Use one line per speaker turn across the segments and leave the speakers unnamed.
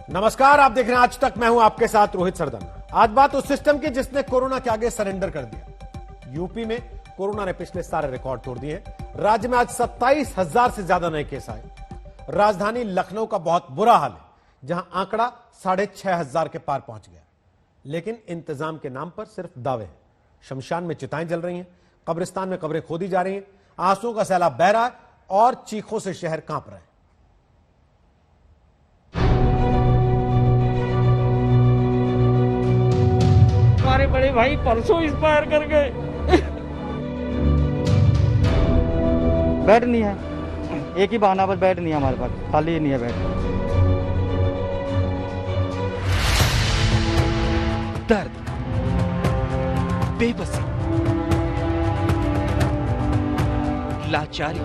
नमस्कार, आप देख रहे हैं आज तक। मैं हूं आपके साथ रोहित सरदन। आज बात उस सिस्टम की जिसने कोरोना के आगे सरेंडर कर दिया। यूपी में कोरोना ने पिछले सारे रिकॉर्ड तोड़ दिए। राज्य में आज 27,000 से ज्यादा नए केस आए। राजधानी लखनऊ का बहुत बुरा हाल है, जहां आंकड़ा 6,500 के पार पहुंच गया। लेकिन इंतजाम के नाम पर सिर्फ दावे हैं। शमशान में चिताएं जल रही हैं, कब्रिस्तान में कब्रें खोदी जा रही हैं, आंसुओं का सैलाब बह रहा है और चीखों से शहर कांप रहे हैं।
हमारे बड़े भाई परसों एक्सपायर कर गए।
बेड नहीं है, एक ही बहाना, बस बेड नहीं है हमारे पास, खाली नहीं है बेड।
दर्द, बेबसी, लाचारी,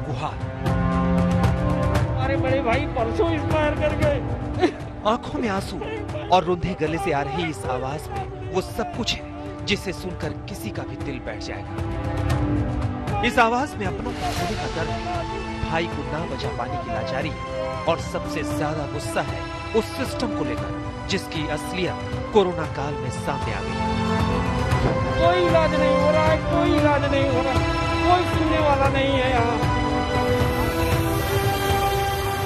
गुहार।
हमारे बड़े भाई परसों एक्सपायर कर गए।
आंखों में आंसू और रुंधे गले से आ रही इस आवाज में वो सब कुछ है जिसे सुनकर किसी का भी दिल बैठ जाएगा। इस आवाज में अपनों को खोने का दर्द है, भाई को ना बचा पाने की लाचारी है और सबसे ज्यादा गुस्सा है उस सिस्टम को लेकर जिसकी असलियत कोरोना काल में सामने आ गई।
कोई इलाज नहीं हो रहा है, कोई इलाज नहीं हो रहा, कोई सुनने वाला नहीं है यहाँ।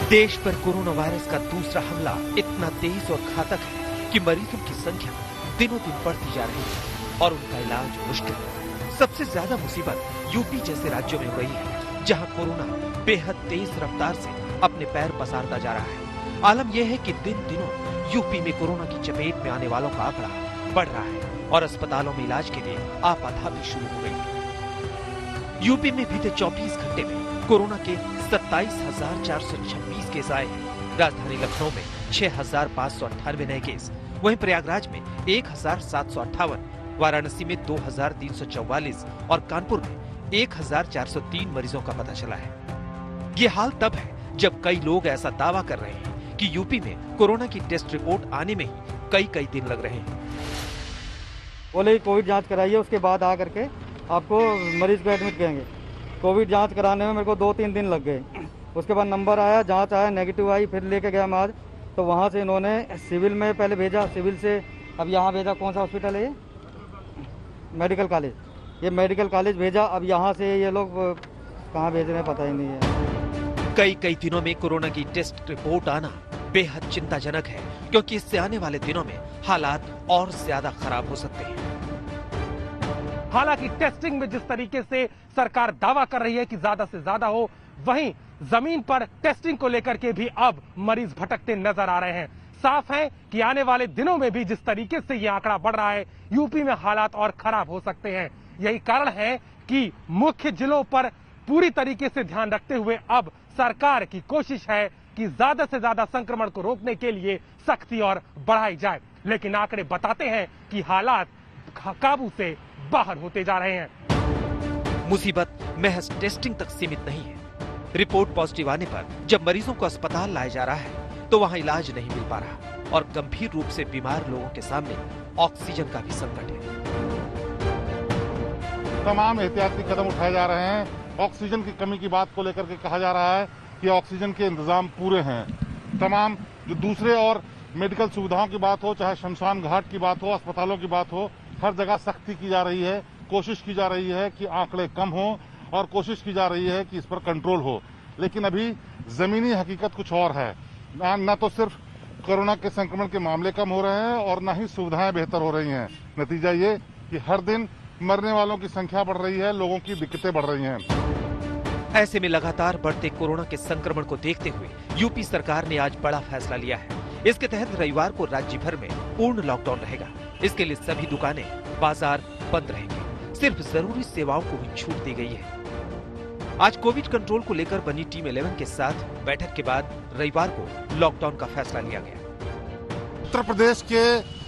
देश पर कोरोना वायरस का दूसरा हमला इतना तेज और घातक है कि मरीजों की संख्या दिनों दिन बढ़ती जा रही है और उनका इलाज मुश्किल है। सबसे ज्यादा मुसीबत यूपी जैसे राज्यों में हो रही है, जहां कोरोना बेहद तेज रफ्तार से अपने पैर पसारता जा रहा है। आलम यह है कि दिन दिनों यूपी में कोरोना की चपेट में आने वालों का आंकड़ा बढ़ रहा है और अस्पतालों में इलाज के लिए आपाधापी शुरू हो गई है। यूपी में बीते 24 घंटे में कोरोना के 27,426 केस आए हैं। राजधानी लखनऊ में 6,598 नए केस, वहीं प्रयागराज में 1,758, वाराणसी में 2,344 और कानपुर में 1,403 मरीजों का पता चला है। ये हाल तब है जब कई लोग ऐसा दावा कर रहे हैं कि यूपी में कोरोना की टेस्ट रिपोर्ट आने में ही कई दिन लग रहे हैं।
बोले कोविड जांच कराइए, उसके बाद आकर के आपको मरीज को एडमिट करेंगे। कोविड जांच कराने में मेरे को 2-3 दिन लग गए। उसके बाद नंबर आया, जांच आया, नेगेटिव आई, फिर लेके गया मैं आज। तो वहाँ से इन्होंने सिविल में पहले भेजा, सिविल से अब यहाँ भेजा। कौन सा हॉस्पिटल है ये? Medical college. ये मेडिकल कॉलेज भेजा। अब यहाँ से ये लोग कहाँ भेज रहे हैं पता ही नहीं है।
कई दिनों में कोरोना की टेस्ट रिपोर्ट आना बेहद चिंताजनक है, क्योंकि इससे आने वाले दिनों में हालात और ज्यादा खराब हो सकते हैं।
हालांकि टेस्टिंग में जिस तरीके से सरकार दावा कर रही है कि ज्यादा से ज्यादा हो, वहीं जमीन पर टेस्टिंग को लेकर के भी अब मरीज भटकते नजर आ रहे हैं। साफ है कि आने वाले दिनों में भी जिस तरीके से ये आंकड़ा बढ़ रहा है, यूपी में हालात और खराब हो सकते हैं। यही कारण है कि मुख्य जिलों पर पूरी तरीके से ध्यान रखते हुए अब सरकार की कोशिश है कि ज्यादा से ज्यादा संक्रमण को रोकने के लिए सख्ती और बढ़ाई जाए। लेकिन आंकड़े बताते हैं कि हालात काबू से बाहर होते जा रहे हैं।
मुसीबत महज टेस्टिंग तक सीमित नहीं है। रिपोर्ट पॉजिटिव आने पर जब मरीजों को अस्पताल लाया जा रहा है तो वहां इलाज नहीं मिल पा रहा और गंभीर रूप से बीमार लोगों के सामने ऑक्सीजन का भी संकट है।
तमाम एहतियाती कदम उठाए जा रहे हैं। ऑक्सीजन की कमी की बात को लेकर के कहा जा रहा है कि ऑक्सीजन के इंतजाम पूरे हैं। तमाम जो दूसरे और मेडिकल सुविधाओं की बात हो, चाहे शमशान घाट की बात हो, अस्पतालों की बात हो, हर जगह सख्ती की जा रही है। कोशिश की जा रही है कि आंकड़े कम हो और कोशिश की जा रही है कि इस पर कंट्रोल हो। लेकिन अभी जमीनी हकीकत कुछ और है। न तो सिर्फ कोरोना के संक्रमण के मामले कम हो रहे हैं और न ही सुविधाएं बेहतर हो रही हैं। नतीजा ये कि हर दिन मरने वालों की संख्या बढ़ रही है, लोगों की दिक्कतें बढ़ रही हैं।
ऐसे में लगातार बढ़ते कोरोना के संक्रमण को देखते हुए यूपी सरकार ने आज बड़ा फैसला लिया है। इसके तहत रविवार को राज्य भर में पूर्ण लॉकडाउन रहेगा। इसके लिए सभी दुकानें, बाजार बंद रहेंगे। सिर्फ जरूरी सेवाओं को भी छूट दी गई है। आज कोविड कंट्रोल को लेकर बनी टीम 11 के साथ बैठक के बाद रविवार को लॉकडाउन का फैसला लिया गया।
उत्तर प्रदेश के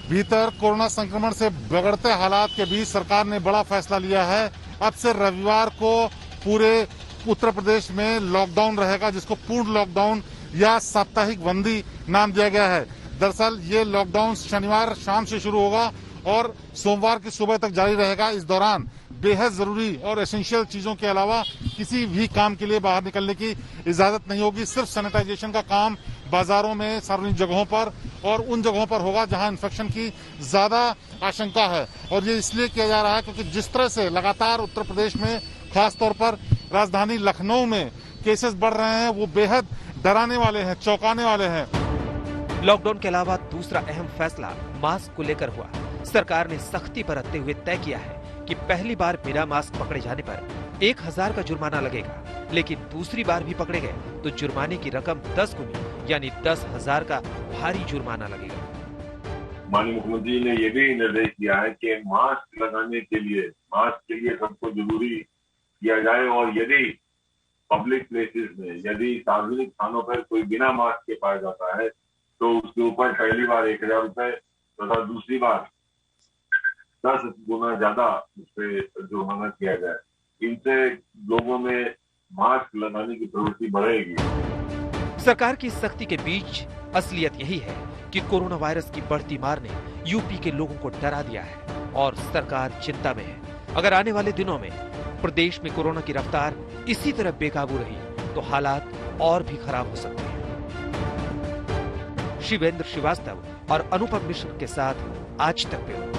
भीतर कोरोना संक्रमण से बिगड़ते हालात के बीच सरकार ने बड़ा फैसला लिया है। अब से रविवार को पूरे उत्तर प्रदेश में लॉकडाउन रहेगा, जिसको पूर्ण लॉकडाउन या साप्ताहिक बंदी नाम दिया गया है। दरअसल ये लॉकडाउन शनिवार शाम से शुरू होगा और सोमवार की सुबह तक जारी रहेगा। इस दौरान बेहद जरूरी और एसेंशियल चीजों के अलावा किसी भी काम के लिए बाहर निकलने की इजाजत नहीं होगी। सिर्फ सैनिटाइजेशन का काम बाजारों में, सार्वजनिक जगहों पर और उन जगहों पर होगा जहां इन्फेक्शन की ज्यादा आशंका है। और ये इसलिए किया जा रहा है क्योंकि जिस तरह से लगातार उत्तर प्रदेश में, खासतौर पर राजधानी लखनऊ में केसेस बढ़ रहे हैं, वो बेहद डराने वाले हैं, चौंकाने वाले हैं।
लॉकडाउन के अलावा दूसरा अहम फैसला मास्क को लेकर हुआ। सरकार ने सख्ती बरतते हुए तय किया है कि पहली बार बिना मास्क पकड़े जाने पर 1000 का जुर्माना लगेगा, लेकिन दूसरी बार भी पकड़े गए तो जुर्माने की रकम 10 गुनी यानी 10,000 का भारी जुर्माना लगेगा।
माननीय मुख्यमंत्री ने यह भी निर्देश दिया है कि मास्क लगाने के लिए सबको जरूरी किया जाए और यदि पब्लिक प्लेसेस में, यदि सार्वजनिक स्थानों पर कोई बिना मास्क के पाया जाता है तो उसके ऊपर पहली बार 1000 रुपए तथा दूसरी बार 10 गुना ज्यादा उस पर जुर्माना किया जाए। इनसे लोगों में मास्क लगाने की प्रवृत्ति बढ़ेगी।
सरकार की सख्ती के बीच असलियत यही है कि कोरोना वायरस की बढ़ती मार ने यूपी के लोगों को डरा दिया है और सरकार चिंता में है। अगर आने वाले दिनों में प्रदेश में कोरोना की रफ्तार इसी तरह बेकाबू रही तो हालात और भी खराब हो सकते हैं। शिवेंद्र श्रीवास्तव और अनुपम मिश्र के साथ आज तक ब्यूरो।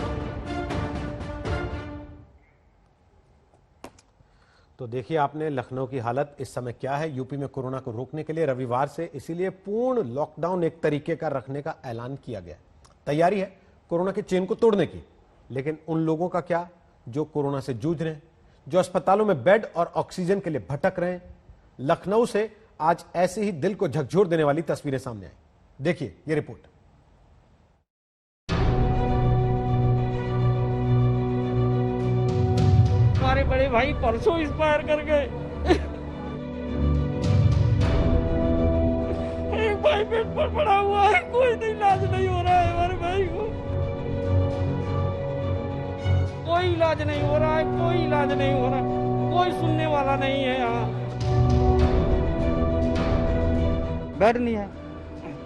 तो देखिए आपने लखनऊ की हालत इस समय क्या है। यूपी में कोरोना को रोकने के लिए रविवार से इसीलिए पूर्ण लॉकडाउन एक तरीके का रखने का ऐलान किया गया। तैयारी है कोरोना के चेन को तोड़ने की, लेकिन उन लोगों का क्या जो कोरोना से जूझ रहे हैं, जो अस्पतालों में बेड और ऑक्सीजन के लिए भटक रहे हैं। लखनऊ से आज ऐसे ही दिल को झकझोर देने वाली तस्वीरें सामने आई। देखिए ये रिपोर्ट।
हमारे बड़े भाई परसों एक्सपायर कर गए। एक भाई बेड पर पड़ा हुआ है, कोई इलाज नहीं हो रहा है हमारे भाई को, कोई इलाज नहीं हो रहा है, कोई इलाज नहीं हो रहा, कोई सुनने वाला नहीं है। यहाँ
बेड नहीं है,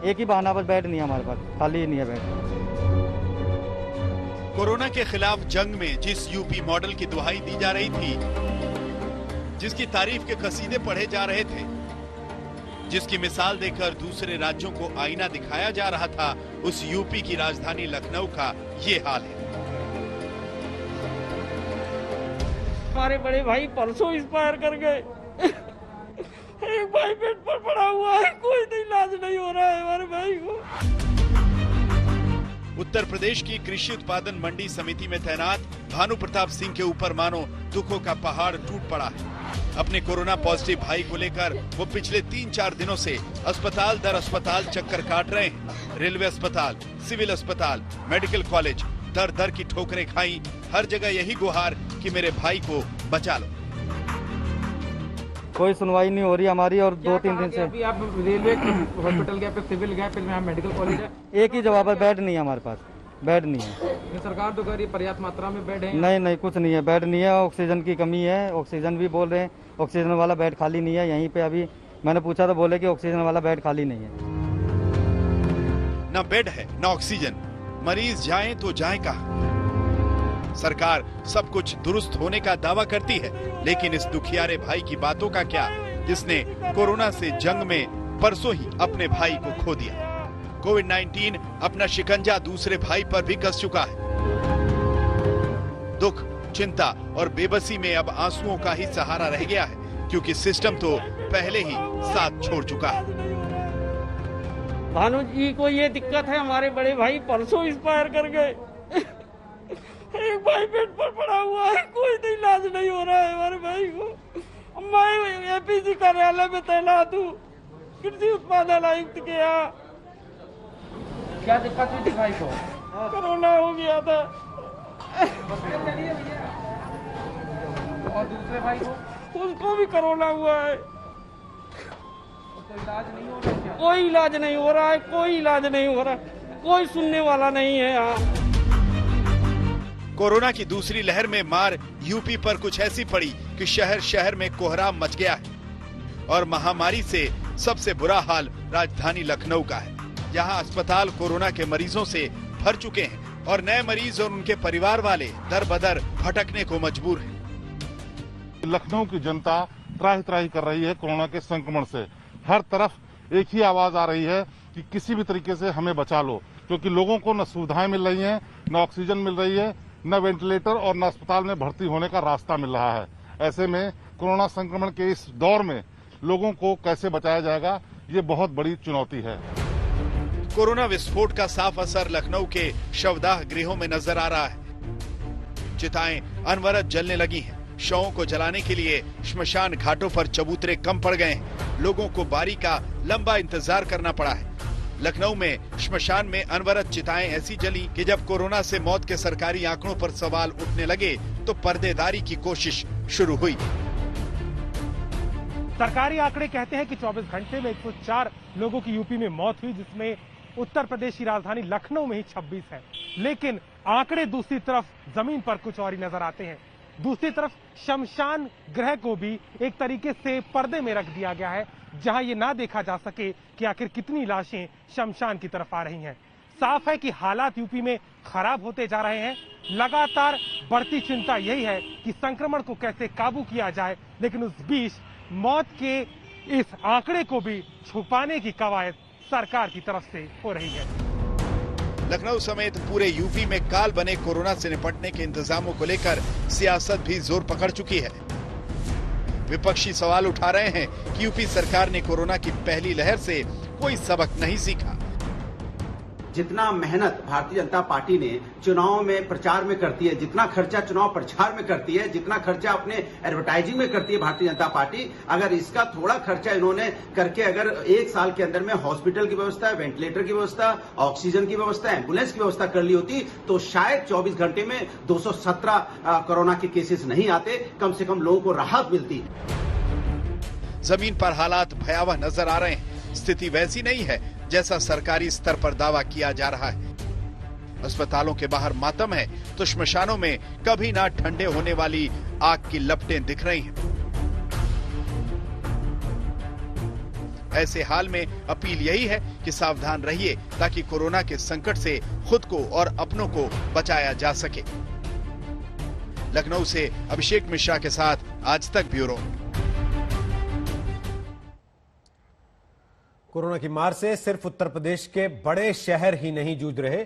एक ही बहाना, बस बेड नहीं है हमारे पास, खाली नहीं है बेड।
कोरोना के खिलाफ जंग में जिस यूपी मॉडल की दुहाई दी जा रही थी, जिसकी तारीफ के कसीदे पढ़े जा रहे थे, जिसकी मिसाल देकर दूसरे राज्यों को आईना दिखाया जा रहा था, उस यूपी की राजधानी लखनऊ का ये हाल है।
हमारे बड़े भाई परसों एक्सपायर कर गए। एक भाई बेड पर पड़ा हुआ है, कोई इलाज नहीं हो रहा है हमारे भाई को।
उत्तर प्रदेश की कृषि उत्पादन मंडी समिति में तैनात भानु प्रताप सिंह के ऊपर मानो दुखों का पहाड़ टूट पड़ा है। अपने कोरोना पॉजिटिव भाई को लेकर वो पिछले 3-4 दिनों से अस्पताल दर अस्पताल चक्कर काट रहे हैं। रेलवे अस्पताल, सिविल अस्पताल, मेडिकल कॉलेज, दर दर की ठोकरें खाई, हर जगह यही गुहार कि मेरे भाई को बचा लो।
कोई सुनवाई नहीं हो रही हमारी और 2-3 दिन से।
अभी आप रेलवे हॉस्पिटल गए, फिर सिविल गए, फिर यहाँ मेडिकल कॉलेज है,
एक ही जवाब है, बेड नहीं है हमारे पास, बेड नहीं है।
सरकार तो कह रही है पर्याप्त मात्रा में बेड है।
नहीं, कुछ नहीं है, बेड नहीं है। ऑक्सीजन की कमी है, ऑक्सीजन भी बोल रहे हैं, ऑक्सीजन वाला बेड खाली नहीं है। यहीं पे अभी मैंने पूछा तो बोले कि ऑक्सीजन वाला बेड खाली नहीं है।
न बेड है न ऑक्सीजन, मरीज जाएं तो जाएं कहाँ? सरकार सब कुछ दुरुस्त होने का दावा करती है, लेकिन इस दुखियारे भाई की बातों का क्या, जिसने कोरोना से जंग में परसों ही अपने भाई को खो दिया। कोविड-19 अपना शिकंजा दूसरे भाई पर भी कस चुका है। दुख, चिंता और बेबसी में अब आंसुओं का ही सहारा रह गया है, क्योंकि सिस्टम तो पहले ही साथ छोड़ चुका है।
भानु जी को ये दिक्कत है, हमारे बड़े भाई परसों एक्सपायर कर गए। एक भाई बेड पर पड़ा हुआ है, कोई इलाज नहीं हो रहा है हमारे भाई को। मैं एपीसी कार्यालय में तैनात हूँ, कृषि उत्पादन आयुक्त के यहाँ।
क्या दिक्कत हुई थी भाई को?
कोरोना हो गया था।
और दूसरे भाई को?
उसको भी कोरोना हुआ है।
कोई इलाज नहीं हो रहा?
कोई इलाज नहीं हो रहा है, कोई इलाज नहीं हो रहा, कोई सुनने वाला नहीं है यहाँ।
कोरोना की दूसरी लहर में मार यूपी पर कुछ ऐसी पड़ी कि शहर शहर में कोहराम मच गया है। और महामारी से सबसे बुरा हाल राजधानी लखनऊ का है, जहां अस्पताल कोरोना के मरीजों से भर चुके हैं और नए मरीज और उनके परिवार वाले दर बदर भटकने को मजबूर हैं।
लखनऊ की जनता त्राही त्राही कर रही है कोरोना के संक्रमण से। हर तरफ एक ही आवाज आ रही है कि किसी भी तरीके से हमें बचा लो, क्योंकि लोगों को न सुविधाएं मिल रही हैं, न ऑक्सीजन मिल रही है, न वेंटिलेटर और न अस्पताल में भर्ती होने का रास्ता मिल रहा है। ऐसे में कोरोना संक्रमण के इस दौर में लोगों को कैसे बचाया जाएगा, ये बहुत बड़ी चुनौती है।
कोरोना विस्फोट का साफ असर लखनऊ के शवदाह गृहों में नजर आ रहा है। चिताएं अनवरत जलने लगी हैं। शवों को जलाने के लिए श्मशान घाटों पर चबूतरे कम पड़ गए हैं। लोगों को बारी का लंबा इंतजार करना पड़ा है। लखनऊ में श्मशान में अनवरत चिताएं ऐसी जली कि जब कोरोना से मौत के सरकारी आंकड़ों पर सवाल उठने लगे तो पर्देदारी की कोशिश शुरू हुई।
सरकारी आंकड़े कहते हैं कि 24 घंटे में 104 लोगों की यूपी में मौत हुई, जिसमें उत्तर प्रदेश की राजधानी लखनऊ में ही 26 है। लेकिन आंकड़े दूसरी तरफ जमीन पर कुछ और ही नजर आते हैं। दूसरी तरफ शमशान गृह को भी एक तरीके से पर्दे में रख दिया गया है, जहां ये ना देखा जा सके कि आखिर कितनी लाशें शमशान की तरफ आ रही हैं। साफ है कि हालात यूपी में खराब होते जा रहे हैं। लगातार बढ़ती चिंता यही है कि संक्रमण को कैसे काबू किया जाए, लेकिन उस बीच मौत के इस आंकड़े को भी छुपाने की कवायद सरकार की तरफ से हो रही है।
लखनऊ समेत पूरे यूपी में काल बने कोरोना से निपटने के इंतजामों को लेकर सियासत भी जोर पकड़ चुकी है। विपक्षी सवाल उठा रहे हैं कि यूपी सरकार ने कोरोना की पहली लहर से कोई सबक नहीं सीखा।
जितना मेहनत भारतीय जनता पार्टी ने चुनाव में प्रचार में करती है, जितना खर्चा चुनाव प्रचार में करती है, जितना खर्चा अपने एडवर्टाइजिंग में करती है भारतीय जनता पार्टी, अगर इसका थोड़ा खर्चा इन्होंने करके अगर एक साल के अंदर में हॉस्पिटल की व्यवस्था, वेंटिलेटर की व्यवस्था, ऑक्सीजन की व्यवस्था, एम्बुलेंस की व्यवस्था कर ली होती तो शायद 24 घंटे में 217 कोरोना के केसेस नहीं आते, कम से कम लोगों को राहत मिलती।
जमीन पर हालात भयावह नजर आ रहे हैं। स्थिति वैसी नहीं है जैसा सरकारी स्तर पर दावा किया जा रहा है। अस्पतालों के बाहर मातम है तो श्मशानों में कभी ना ठंडे होने वाली आग की लपटें दिख रही हैं। ऐसे हाल में अपील यही है कि सावधान रहिए ताकि कोरोना के संकट से खुद को और अपनों को बचाया जा सके। लखनऊ से अभिषेक मिश्रा के साथ आज तक ब्यूरो।
कोरोना की मार से सिर्फ उत्तर प्रदेश के बड़े शहर ही नहीं जूझ रहे,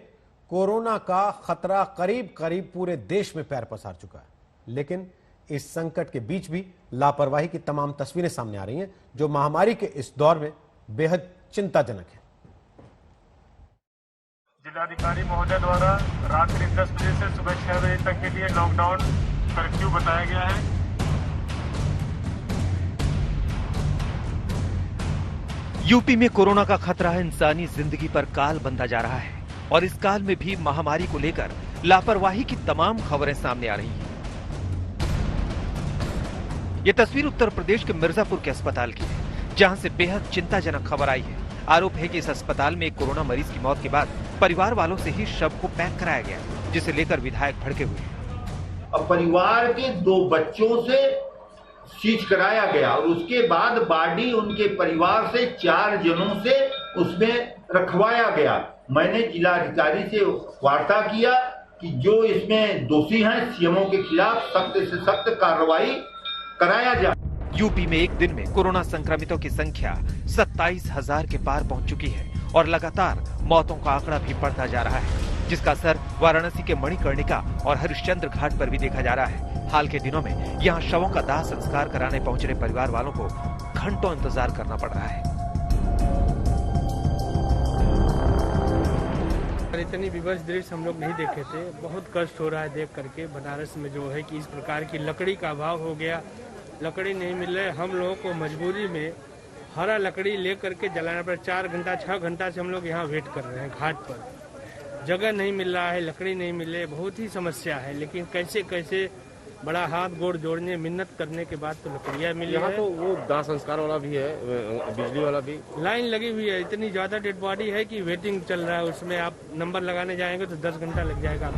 कोरोना का खतरा करीब करीब पूरे देश में पैर पसार चुका है। लेकिन इस संकट के बीच भी लापरवाही की तमाम तस्वीरें सामने आ रही हैं, जो महामारी के इस दौर में बेहद चिंताजनक है।
जिलाधिकारी महोदय द्वारा रात्रि 10 बजे से सुबह 6 बजे तक के लिए लॉकडाउन कर्फ्यू बताया गया है।
यूपी में कोरोना का खतरा इंसानी जिंदगी पर काल बनता जा रहा है और इस काल में भी महामारी को लेकर लापरवाही की तमाम खबरें सामने आ रही हैं। ये तस्वीर उत्तर प्रदेश के मिर्जापुर के अस्पताल की है, जहां से बेहद चिंताजनक खबर आई है। आरोप है कि इस अस्पताल में एक कोरोना मरीज की मौत के बाद परिवार वालों से ही शव को पैक कराया गया, जिसे लेकर विधायक भड़के हुए हैं।
अब परिवार के 2 बच्चों से सीज कराया गया और उसके बाद बॉडी उनके परिवार से 4 जनों से उसमें रखवाया गया। मैंने जिलाधिकारी से वार्ता किया कि जो इसमें दोषी हैं सीएमओ के खिलाफ सख्त से सख्त कार्रवाई कराया जाए।
यूपी में एक दिन में कोरोना संक्रमितों की संख्या 27,000 के पार पहुंच चुकी है और लगातार मौतों का आंकड़ा भी बढ़ता जा रहा है, जिसका असर वाराणसी के मणिकर्णिका और हरिश्चंद्र घाट पर भी देखा जा रहा है। हाल के दिनों में यहाँ शवों का दाह संस्कार कराने पहुंच रहे परिवार वालों को घंटों इंतजार करना पड़ रहा है।
इतनी विवश दृश्य हम लोग नहीं देखे थे। बहुत कष्ट हो रहा है देख करके। बनारस में जो है कि इस प्रकार की लकड़ी का अभाव हो गया, लकड़ी नहीं मिल रही। हम लोगों को मजबूरी में हरा लकड़ी ले करके जलाना पड़ा। 4 घंटा 6 घंटा से हम लोग यहाँ वेट कर रहे हैं घाट पर। जगह नहीं मिल रहा है, लकड़ी नहीं मिल रही, बहुत ही समस्या है। लेकिन कैसे कैसे बड़ा हाथ गोड़ जोड़ने मिन्नत करने के बाद तो लकड़ियाँ मिली है।
तो वो दाह संस्कार वाला भी है, बिजली वाला भी
लाइन लगी हुई है। इतनी ज्यादा डेड बॉडी है कि वेटिंग चल रहा है। उसमें आप नंबर लगाने जाएंगे तो 10 घंटा लग जाएगा।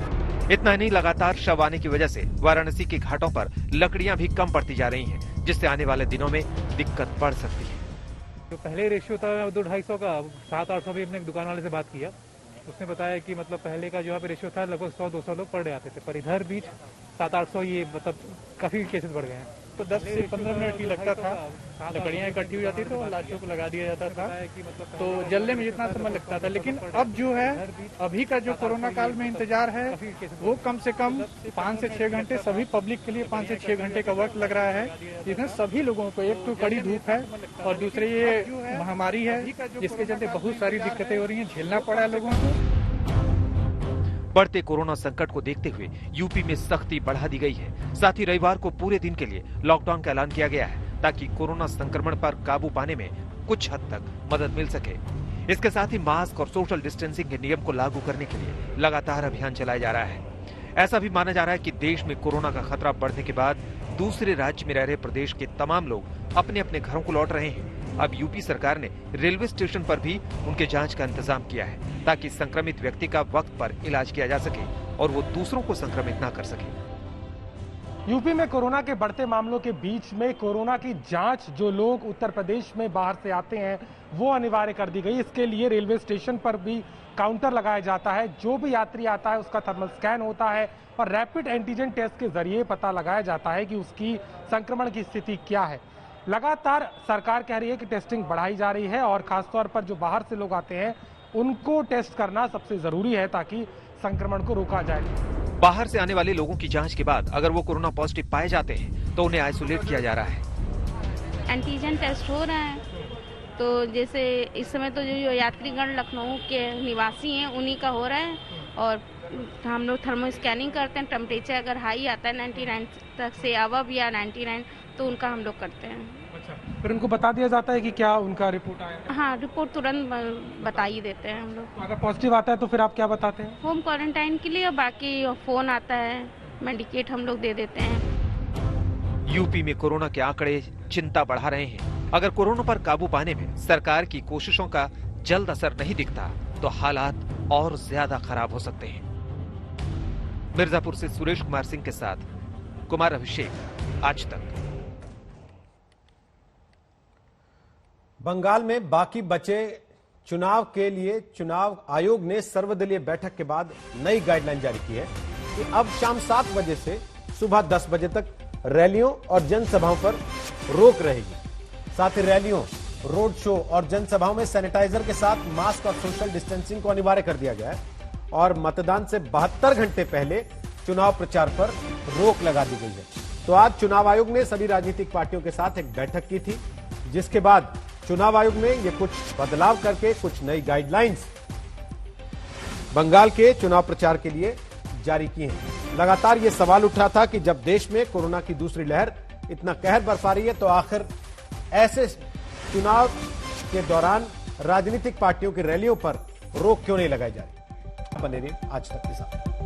इतना नहीं, लगातार शव आने की वजह से वाराणसी के घाटों पर लकड़ियां भी कम पड़ती जा रही हैं, जिससे आने वाले दिनों में दिक्कत बढ़ सकती है।
जो पहले रेशियो था 200-250 का, 700-800 भी अपने दुकान वाले से बात किया, उसने बताया कि मतलब पहले का जो यहाँ पे रेशियो था लगभग 100-200 लोग पर डे आते थे, पर इधर बीच 700-800 ये मतलब काफी केसेस बढ़ गए हैं। तो 10 से 15 मिनट ही लगता था, लकड़ियाँ इकट्ठी हो जाती थी और लाशों को लगा दिया जाता था, तो जलने में जितना समय लगता था। लेकिन अब जो है, अभी का जो कोरोना काल में इंतजार है वो कम से कम 5 से 6 घंटे, सभी पब्लिक के लिए 5 से 6 घंटे का वक्त लग रहा है, जिसमें सभी लोगों को, एक तो कड़ी धूप है और दूसरे ये महामारी है जिसके चलते बहुत सारी दिक्कतें हो रही हैं, झेलना पड़ा है लोगों को।
बढ़ते कोरोना संकट को देखते हुए यूपी में सख्ती बढ़ा दी गई है। साथ ही रविवार को पूरे दिन के लिए लॉकडाउन का ऐलान किया गया है ताकि कोरोना संक्रमण पर काबू पाने में कुछ हद तक मदद मिल सके। इसके साथ ही मास्क और सोशल डिस्टेंसिंग के नियम को लागू करने के लिए लगातार अभियान चलाया जा रहा है। ऐसा भी माना जा रहा है कि देश में कोरोना का खतरा बढ़ने के बाद दूसरे राज्य में रह रहे प्रदेश के तमाम लोग अपने अपने घरों को लौट रहे हैं। अब यूपी सरकार ने रेलवे स्टेशन पर भी उनके जांच का इंतजाम किया है ताकि संक्रमित व्यक्ति का वक्त पर इलाज किया जा सके और वो दूसरों को संक्रमित ना कर सके।
यूपी में कोरोना के बढ़ते मामलों के बीच में कोरोना की जांच जो लोग उत्तर प्रदेश में बाहर से आते हैं वो अनिवार्य कर दी गई। इसके लिए रेलवे स्टेशन पर भी काउंटर लगाया जाता है। जो भी यात्री आता है उसका थर्मल स्कैन होता है और रैपिड एंटीजन टेस्ट के जरिए पता लगाया जाता है कि उसकी संक्रमण की स्थिति क्या है। लगातार सरकार कह रही है कि टेस्टिंग बढ़ाई जा रही है और खासतौर पर जो बाहर से लोग आते हैं उनको टेस्ट करना सबसे जरूरी है ताकि संक्रमण को रोका जाए।
बाहर से आने वाले लोगों की जांच के बाद अगर वो कोरोना पॉजिटिव पाए जाते हैं तो उन्हें आइसोलेट किया जा रहा है।
एंटीजन टेस्ट हो रहा है, तो जैसे इस समय तो जो यात्रीगण लखनऊ के निवासी हैं उन्हीं का हो रहा है और हम लोग थर्मो स्कैनिंग करते हैं। टेम्परेचर अगर हाई आता है 99 तक से अबव या 99 तो उनका हम लोग करते हैं।
अच्छा, फिर उनको बता दिया जाता है कि क्या उनका रिपोर्ट आया है?
हाँ, रिपोर्ट तुरंत बता ही देते हैं हम लोग।
अगर पॉजिटिव आता है तो फिर आप क्या बताते हैं?
होम क्वारंटाइन के लिए, बाकी फोन आता है, मेडिकेट हम लोग दे देते हैं।
यूपी में कोरोना के आंकड़े चिंता बढ़ा रहे हैं। अगर कोरोना पर काबू पाने में सरकार की कोशिशों का जल्द असर नहीं दिखता तो हालात और ज्यादा खराब हो सकते हैं। मिर्जापुर से सुरेश कुमार सिंह के साथ कुमार अभिषेक, आज तक।
बंगाल में बाकी बचे चुनाव के लिए चुनाव आयोग ने सर्वदलीय बैठक के बाद नई गाइडलाइन जारी की है कि अब शाम 7 बजे से सुबह 10 बजे तक रैलियों और जनसभाओं पर रोक रहेगी। साथ ही रैलियों, रोड शो और जनसभाओं में सैनिटाइजर के साथ मास्क और सोशल डिस्टेंसिंग को अनिवार्य कर दिया गया है और मतदान से 72 घंटे पहले चुनाव प्रचार पर रोक लगा दी गई है। तो आज चुनाव आयोग ने सभी राजनीतिक पार्टियों के साथ एक बैठक की थी, जिसके बाद चुनाव आयोग ने ये कुछ बदलाव करके कुछ नई गाइडलाइंस बंगाल के चुनाव प्रचार के लिए जारी की हैं। लगातार ये सवाल उठा था कि जब देश में कोरोना की दूसरी लहर इतना कहर बरपा रही है तो आखिर ऐसे चुनाव के दौरान राजनीतिक पार्टियों की रैलियों पर रोक क्यों नहीं लगाई जा रही। बने रहिए आज तक के साथ।